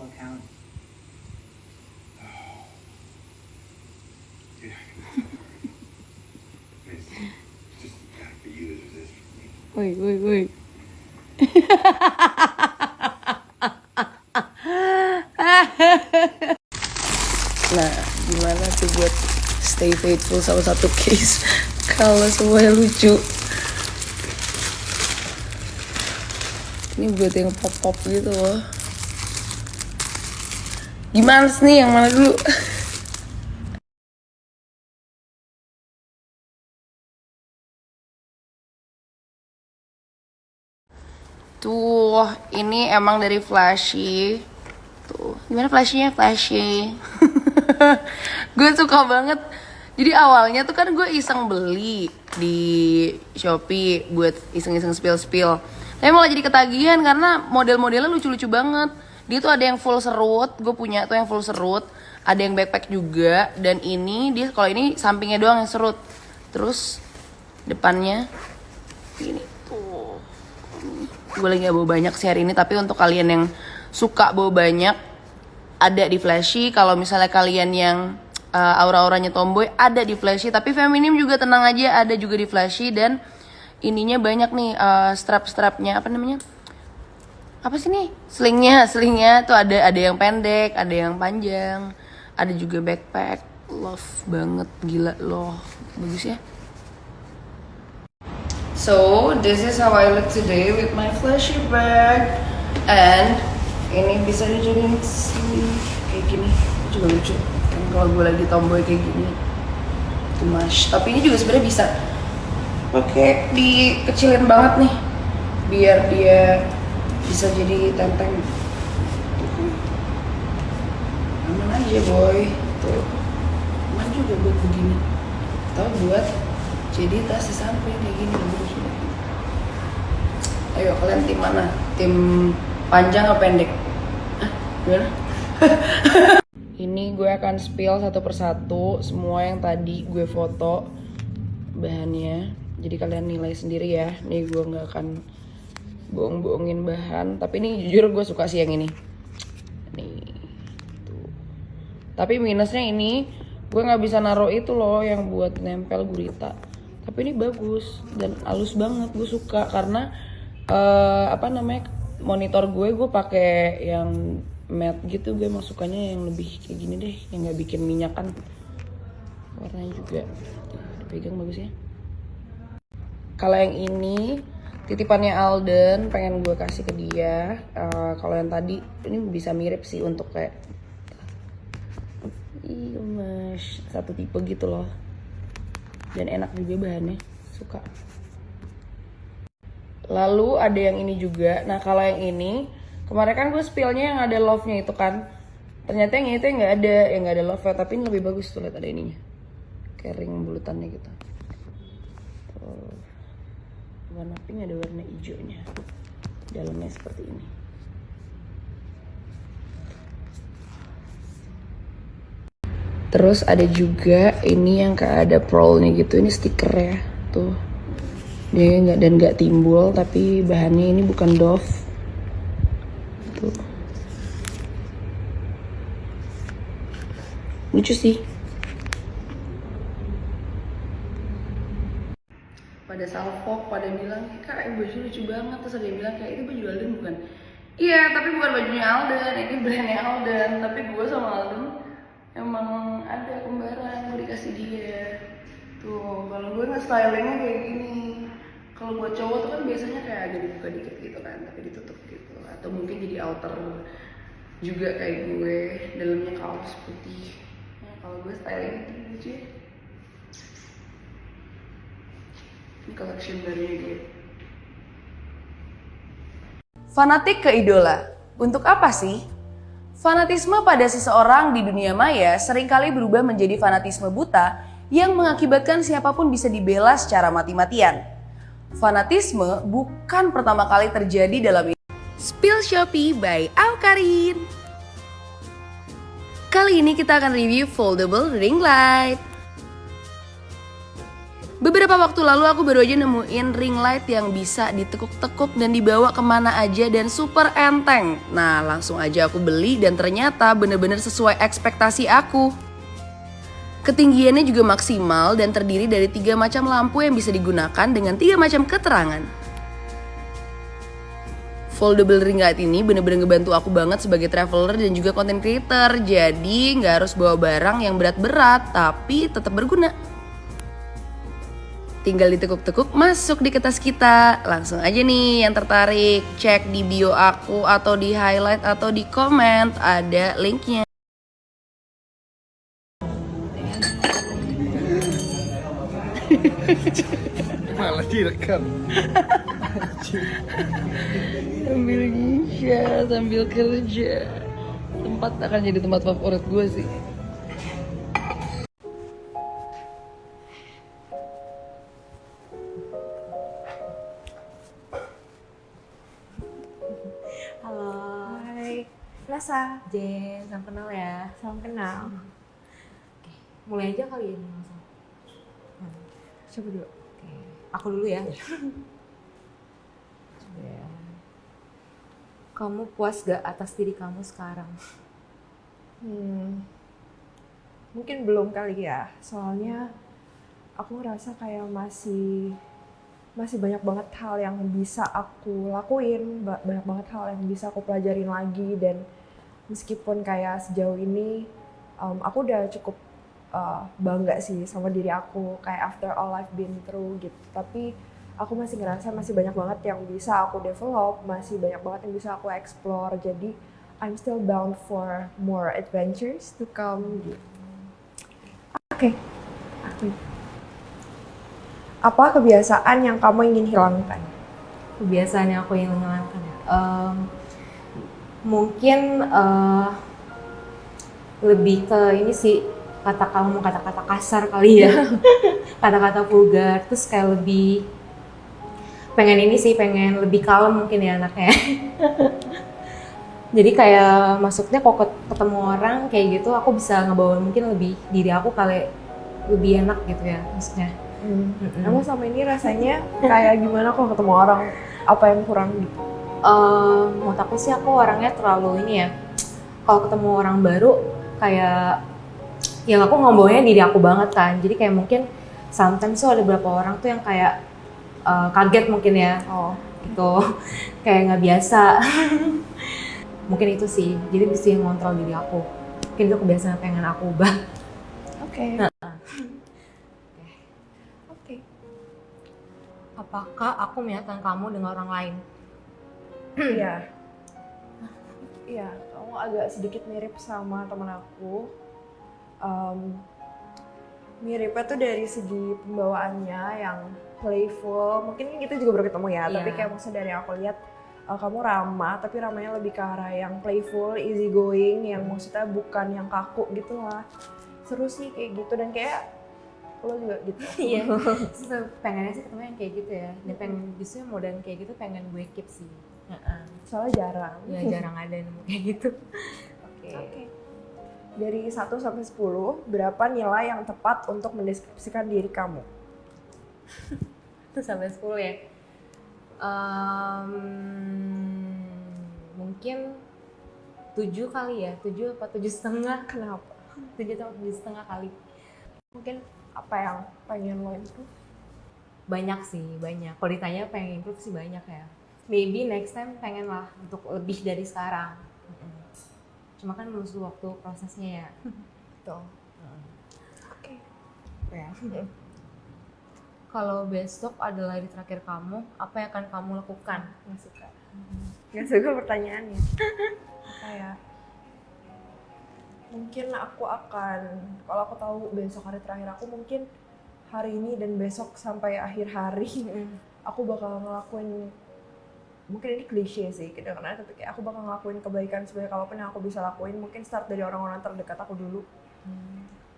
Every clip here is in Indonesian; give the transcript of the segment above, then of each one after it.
personal account. Yeah. It's just not for you as it is for me. Woi, woi, woi. Nah, gimana tuh buat stay faithful sama satu case kalau semuanya lucu. Ini buat yang pop-pop gitu loh. Gimana nih, yang mana dulu? Tuh, ini emang dari Flashy. Tuh, gimana Flashy-nya? Flashy. Gue suka banget. Jadi awalnya tuh kan gue iseng beli di Shopee buat iseng-iseng spill-spill. Tapi malah jadi ketagihan karena model-modelnya lucu-lucu banget. Dia tuh ada yang full serut, gue punya tuh yang full serut. Ada yang backpack juga. Dan ini, dia kalau ini sampingnya doang yang serut. Terus depannya gini tuh. Gue lagi gak bawa banyak sih hari ini, tapi untuk kalian yang suka bawa banyak ada di Flashy. Kalau misalnya kalian yang aura-auranya tomboy ada di Flashy, tapi feminim juga tenang aja ada juga di Flashy. Dan ininya banyak nih, strap-strapnya, apa namanya, apa sih nih, selingnya tuh ada yang pendek, ada yang panjang, ada juga backpack. Love banget, gila loh, bagus ya. So, this is how I look today with my Flashy bag. And ini bisa dijadiin kayak gini, juga lucu. Kan kalau gue lagi tomboy kayak gini, gemas. Tapi ini juga sebenarnya bisa pakai dikecilin banget nih, biar dia bisa jadi tenteng. Aman aja boy, tuh. Aman juga buat begini. Atau buat jadi tas sampai kayak gini. Ayo kalian tim mana? Tim panjang atau pendek? Hah? Gimana? Ini gue akan spill satu persatu semua yang tadi gue foto bahannya. Jadi kalian nilai sendiri ya. Nih gue gak akan bohong-bohongin bahan. Tapi ini jujur gue suka sih yang ini. Nih tuh. Tapi minusnya ini gue gak bisa naruh itu loh yang buat nempel gurita. Tapi ini bagus dan halus banget, gue suka karena monitor gue pakai yang matte gitu. Gue emang sukanya yang lebih kayak gini deh, yang nggak bikin minyakan. Warnanya juga dipegang bagus ya. Kalau yang ini titipannya Alden, pengen gue kasih ke dia. Kalau yang tadi ini bisa mirip sih untuk kayak mas satu tipe gitu loh. Dan enak juga bahannya, suka. Lalu ada yang ini juga. Nah kalau yang ini kemarin kan gue spillnya yang ada love-nya itu kan, ternyata yang itu yang nggak ada love-nya, tapi ini lebih bagus tuh, lihat ada ininya, kayak ring bulutannya gitu. Tuh. Warna pink, ada warna hijaunya, dalamnya seperti ini. Terus ada juga ini yang kayak ada pearl-nya gitu, ini stiker ya, tuh. Dia nggak timbul, tapi bahannya ini bukan doff. Tuh. Lucu sih. Pada salfok, pada bilang, kak baju lucu banget. Terus ada yang bilang kayak itu baju Alden bukan? Iya, tapi bukan bajunya Alden, ini brandnya Alden. Tapi gue sama Alden emang ada kembaran, mau dikasih dia. Tuh, kalau gue nge-stylingnya kayak gini. Kalau buat cowok tuh kan biasanya kayak agak dibuka dikit gitu kan, tapi ditutup gitu. Atau mungkin jadi outer juga kayak gue, dalamnya kaos putih. Nah, kalau gue stylingnya gitu lucu ya. Ini collection barunya dia. Fanatik ke idola. Untuk apa sih? Fanatisme pada seseorang di dunia maya seringkali berubah menjadi fanatisme buta yang mengakibatkan siapapun bisa dibela secara mati-matian. Fanatisme bukan pertama kali terjadi dalam Spill Shopee by Aukarin. Kali ini kita akan review foldable ring light. Beberapa waktu lalu aku baru aja nemuin ring light yang bisa ditekuk-tekuk dan dibawa kemana aja dan super enteng. Nah langsung aja aku beli dan ternyata bener-bener sesuai ekspektasi aku. Ketinggiannya juga maksimal dan terdiri dari 3 macam lampu yang bisa digunakan dengan 3 macam keterangan. Foldable ring light ini bener-bener ngebantu aku banget sebagai traveler dan juga content creator. Jadi nggak harus bawa barang yang berat-berat tapi tetap berguna. Tinggal ditekuk-tekuk masuk di kertas kita. Langsung aja nih yang tertarik, cek di bio aku atau di highlight atau di komen, ada linknya. Malah direkam. Sambil ngisya, sambil kerja. Tempat akan jadi tempat favorit gue sih. Halo. Hai, Nasa. Jen, salam kenal ya. Salam kenal. Oke, mulai aja kali ini langsung. Coba dulu. Oke, aku dulu ya. Coba ya. Kamu puas gak atas diri kamu sekarang? Mungkin belum kali ya. Soalnya aku ngerasa kayak masih banyak banget hal yang bisa aku lakuin, banyak banget hal yang bisa aku pelajarin lagi, dan meskipun kayak sejauh ini aku udah cukup bangga sih sama diri aku kayak after all I've been through gitu, tapi aku masih ngerasa masih banyak banget yang bisa aku develop, masih banyak banget yang bisa aku explore, jadi I'm still bound for more adventures to come gitu. Oke. Apa kebiasaan yang kamu ingin hilangkan? Kebiasaan yang aku ingin menghilangkan ya. Mungkin lebih ke ini sih, kata-kata kasar kali ya. Kata-kata vulgar, terus kayak lebih pengen lebih kalem mungkin ya anaknya. Jadi kayak maksudnya kok ketemu orang kayak gitu aku bisa ngebawa mungkin lebih diri aku kali lebih enak gitu ya maksudnya. Emang sama ini rasanya kayak gimana kalau ketemu orang? Apa yang kurang gitu? Menurut aku sih aku orangnya terlalu ini ya, kalau ketemu orang baru kayak yang aku ngomongnya diri aku banget kan, jadi kayak mungkin sometimes tuh ada beberapa orang tuh yang kayak kaget mungkin ya, gitu kayak nggak biasa. Mungkin itu sih, jadi mesti ngontrol diri aku, mungkin itu kebiasaan pengen aku ubah. Oke. Apakah aku menyatakan kamu dengan orang lain? Iya. Iya, kamu agak sedikit mirip sama teman aku. Miripnya tuh dari segi pembawaannya yang playful. Mungkin kita juga baru ketemu ya, tapi Iya. kayak maksudnya dari yang aku lihat kamu ramah, tapi ramahnya lebih ke arah yang playful, easy going, yang maksudnya bukan yang kaku gitu lah. Seru sih kayak gitu, dan kayak lo juga gitu. Iya, pengennya sih ketemu yang kayak gitu ya. Dan pengen justru modern kayak gitu pengen gue keep sih. Soalnya jarang. Ya jarang ada nemu kayak gitu. Oke. Dari 1 sampai 10, berapa nilai yang tepat untuk mendeskripsikan diri kamu? 1 sampai 10 ya. Mungkin 7 kali ya. 7 apa 7,5? Kenapa? 7 atau 7,5 kali. Mungkin apa yang pengen lo improve? Banyak sih, banyak. Kalau ditanya pengen improve sih banyak ya. Maybe next time pengen lah untuk lebih dari sekarang. Cuma kan butuh waktu prosesnya ya. Betul. Oke. Ya. Kalau besok adalah hari terakhir kamu, apa yang akan kamu lakukan? Nggak suka. Nggak suka pertanyaannya. Apa ya? Mungkin aku akan, kalau aku tahu besok hari terakhir aku, mungkin hari ini dan besok sampai akhir hari, aku bakal ngelakuin, mungkin ini klise sih kedengarannya, tapi kayak aku bakal ngelakuin kebaikan sebanyak apapun yang aku bisa lakuin. Mungkin start dari orang-orang terdekat aku dulu.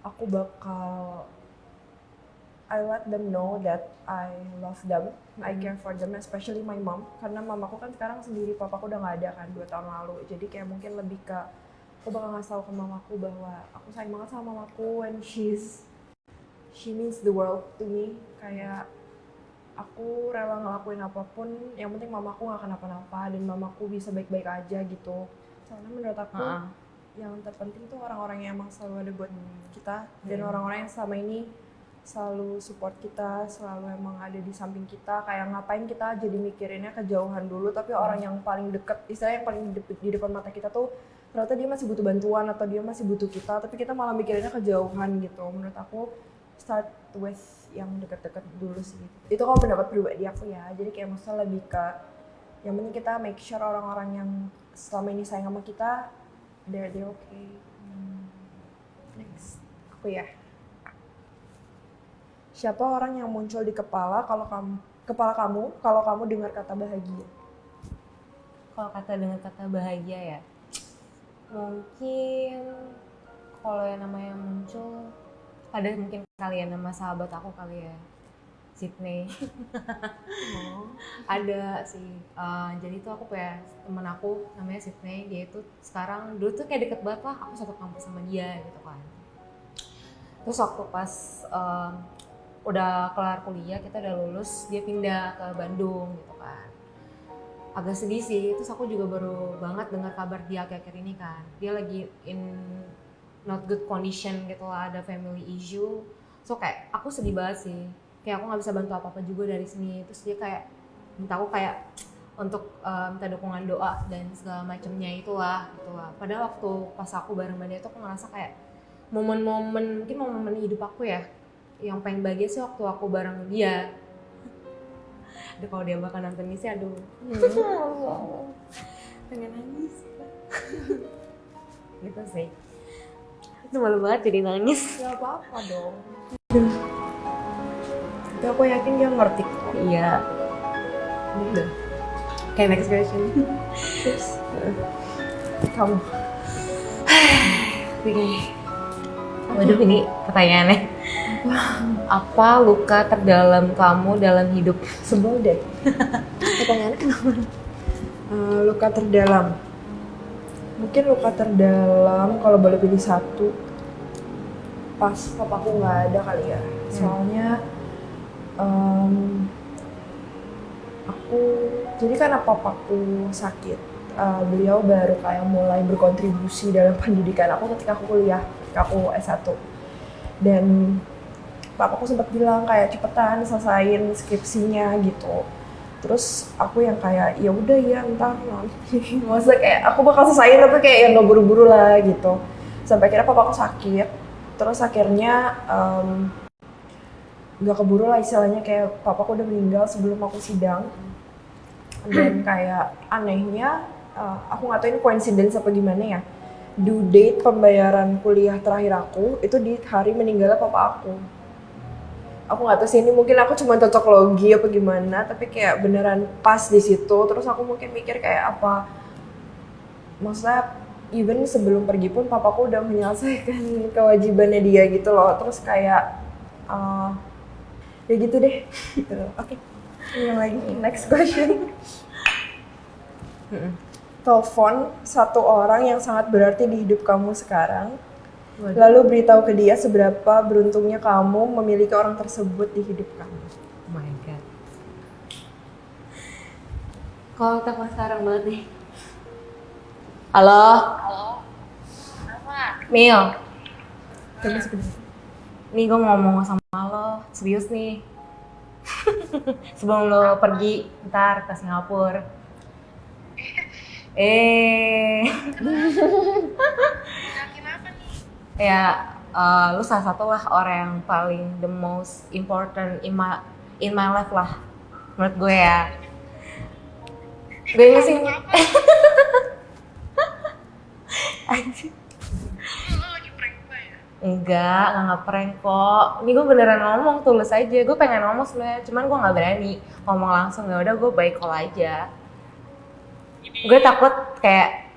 Aku bakal I let them know that I love them, I care for them, especially my mom. Karena mamaku kan sekarang sendiri, papaku udah gak ada kan 2 tahun lalu. Jadi kayak mungkin lebih ke, aku bakal ngasih tau ke mamaku bahwa aku sayang banget sama mamaku when she's she means the world to me. Kayak aku rela ngelakuin apapun, yang penting mamaku gak kenapa-napa dan mamaku bisa baik-baik aja gitu. Soalnya menurut aku yang terpenting tuh orang-orang yang emang selalu ada buat kita dan orang-orang yang selama ini selalu support kita, selalu emang ada di samping kita. Kayak ngapain kita jadi mikirinnya kejauhan dulu, tapi orang yang paling deket, istilahnya yang paling di depan mata kita tuh ternyata dia masih butuh bantuan atau dia masih butuh kita, tapi kita malah mikirinnya kejauhan gitu. Menurut aku start with yang deket-deket dulu sih. Itu kalau pendapat pribadi aku ya. Jadi kayak maksudnya lebih ke yang penting kita make sure orang-orang yang selama ini sayang sama kita they're okay. Next, aku ya. Siapa orang yang muncul di kepala kamu kalau kamu dengar kata bahagia? Kalau dengar kata bahagia ya, mungkin kalau yang namanya muncul ada mungkin kalian nama sahabat aku kali ya, Sydney. Ada sih. Jadi tuh aku kayak temen aku namanya Sydney, dia itu sekarang dulu tuh kayak deket banget lah, aku satu kampus sama dia gitu kan. Terus waktu pas udah kelar kuliah, kita udah lulus, dia pindah ke Bandung gitu kan. Agak sedih sih, terus aku juga baru banget dengar kabar dia akhir-akhir ini kan. Dia lagi in not good condition gitu lah, ada family issue. So kayak aku sedih banget sih, kayak aku gak bisa bantu apa-apa juga dari sini. Terus dia kayak minta aku kayak untuk minta dukungan doa dan segala macamnya itulah gitu lah. Padahal waktu pas aku bareng dia tuh aku ngerasa kayak momen-momen, mungkin momen hidup aku ya yang paling bahagia sih waktu aku bareng dia. Aduh kalau dia bakal nonton ini sih aduh pengen nangis gitu sih. Itu malu banget jadi nangis. Gak apa-apa dong. Tapi aku yakin dia ngerti kok. Iya. Udah. Kayak next question. Terus kamu? Waduh ini pertanyaannya. Apa luka terdalam kamu dalam hidup? Sebel deh. Pertanyaannya kenapa? Luka terdalam. Mungkin luka terdalam kalau boleh pilih satu, pas papaku nggak ada kali ya. Soalnya jadi karena papaku sakit, beliau baru kayak mulai berkontribusi dalam pendidikan aku ketika aku kuliah, ketika aku S1. Dan papaku sempat bilang kayak cepetan selesain skripsinya gitu. Terus aku yang kayak ya udah ya entar nanti. Maksudnya kayak aku bakal selesain tapi kayak yang nggak buru-buru lah gitu. Sampai akhirnya papaku sakit. Terus akhirnya nggak keburu lah istilahnya, kayak papaku udah meninggal sebelum aku sidang. Dan kayak anehnya aku nggak tahu ini coincidence apa gimana ya. Due date pembayaran kuliah terakhir aku itu di hari meninggalnya papa aku. Aku nggak tahu sih ini mungkin aku cuma cocok logi apa gimana, tapi kayak beneran pas di situ. Terus aku mungkin mikir kayak apa, maksudnya even sebelum pergi pun papaku udah menyelesaikan kewajibannya dia gitu loh. Terus kayak ya gitu deh. Oke. Yang lagi next question. Telepon satu orang yang sangat berarti di hidup kamu sekarang. Lalu beritahu ke dia seberapa beruntungnya kamu memiliki orang tersebut di hidup kamu. Oh my god. Kalau telepon sekarang banget nih. Halo. Apa? Mil. Nih gue mau ngomong sama lo, serius nih. Sebelum lo pergi ntar ke Singapura. Ya, lu salah satu lah orang yang paling the most important in my life lah, menurut gue ya. Gue sih. Enggak nge-prank kok. Ini gue beneran ngomong, tulus aja. Gue pengen ngomong sebenarnya, cuman gue nggak berani ngomong langsung. Ya udah gue by call aja. Gue takut kayak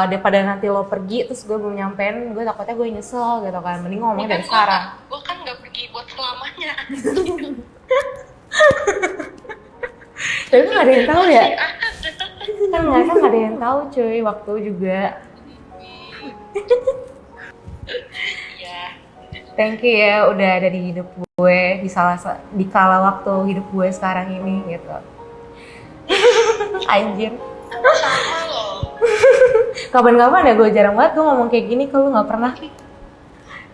daripada nanti lo pergi terus gue belum nyampein, gue takutnya gue nyesel gitu kan. Mending ngomong dari sekarang. Gue kan nggak pergi buat selamanya. Tapi kan nggak ada yang tahu ya. Kan nggak ada yang tahu cuy, waktu juga. Iya. Thank you ya udah ada di hidup gue di kala waktu hidup gue sekarang ini gitu. Anjir. Sama loh. Kapan-kapan ya, gue jarang banget gue ngomong kayak gini ke lu, nggak pernah.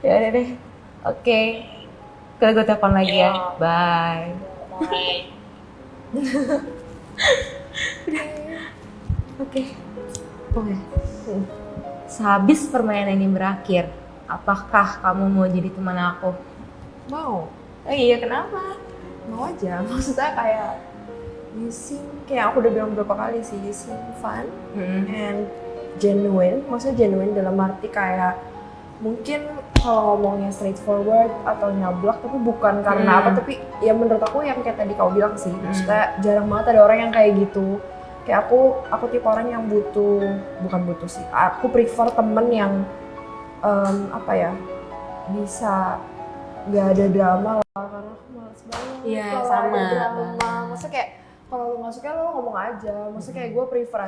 Ya udah deh. Oke. Kalau gue telepon lagi ya. Bye. Bye. Oke. Oke. Sehabis permainan ini berakhir, apakah kamu mau jadi teman aku? Mau. Oh iya, kenapa? Mau aja. Maksudnya kayak you seem, kayak aku udah bilang beberapa kali sih, you seem fun and genuine. Maksudnya genuine dalam arti kayak mungkin kalau ngomongnya straightforward atau nyablak, tapi bukan karena apa, tapi ya menurut aku yang kayak tadi kau bilang sih, maksudnya jarang banget ada orang yang kayak gitu. Kayak aku tipe orang yang bukan butuh sih, aku prefer temen yang apa ya, bisa gak ada drama lah, karena aku males banget Iya, kalau sama ada drama. banget. Maksudnya kayak kalau lo gak suka lo ngomong aja. Maksudnya kayak gue prefer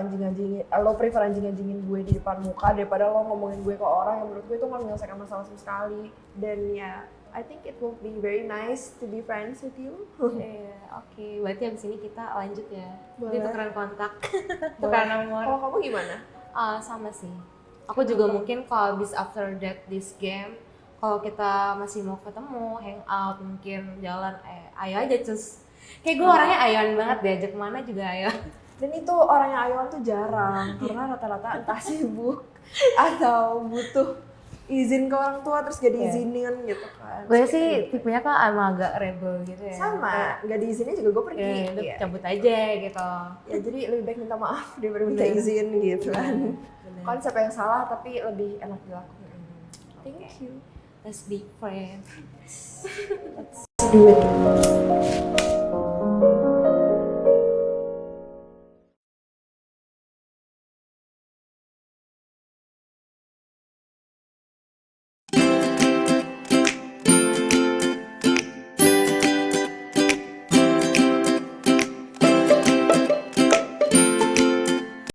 anjing-anjingin gue di depan muka daripada lo ngomongin gue ke orang yang menurut gue itu gak menyelesaikan masalah sama sekali. Dan ya, I think it will be very nice to be friends with you. Iya, oke. Berarti abis ini kita lanjut ya. Boleh. Jadi tukeran kontak, tukeran nomor. Kalau kamu gimana? Sama sih. Aku juga mungkin kalau abis after this game, kalau kita masih mau ketemu, hangout, mungkin jalan, ayo aja cus. Kayak gue orangnya ayoan banget, diajak kemana juga ayo. Dan itu orang yang ayoan tuh jarang, karena rata-rata entah sibuk atau butuh izin ke orang tua terus gak diizinin gitu kan. Gue sih tipenya kan emang agak rebel gitu ya. Sama, gak diizinin juga gue pergi. Ya, udah Iya. cabut aja gitu. Ya jadi lebih baik minta maaf daripada minta Bener. izin gitu kan. Bener. Konsep yang salah tapi lebih enak dilakukan. Thank you. Let's be friends. Do it.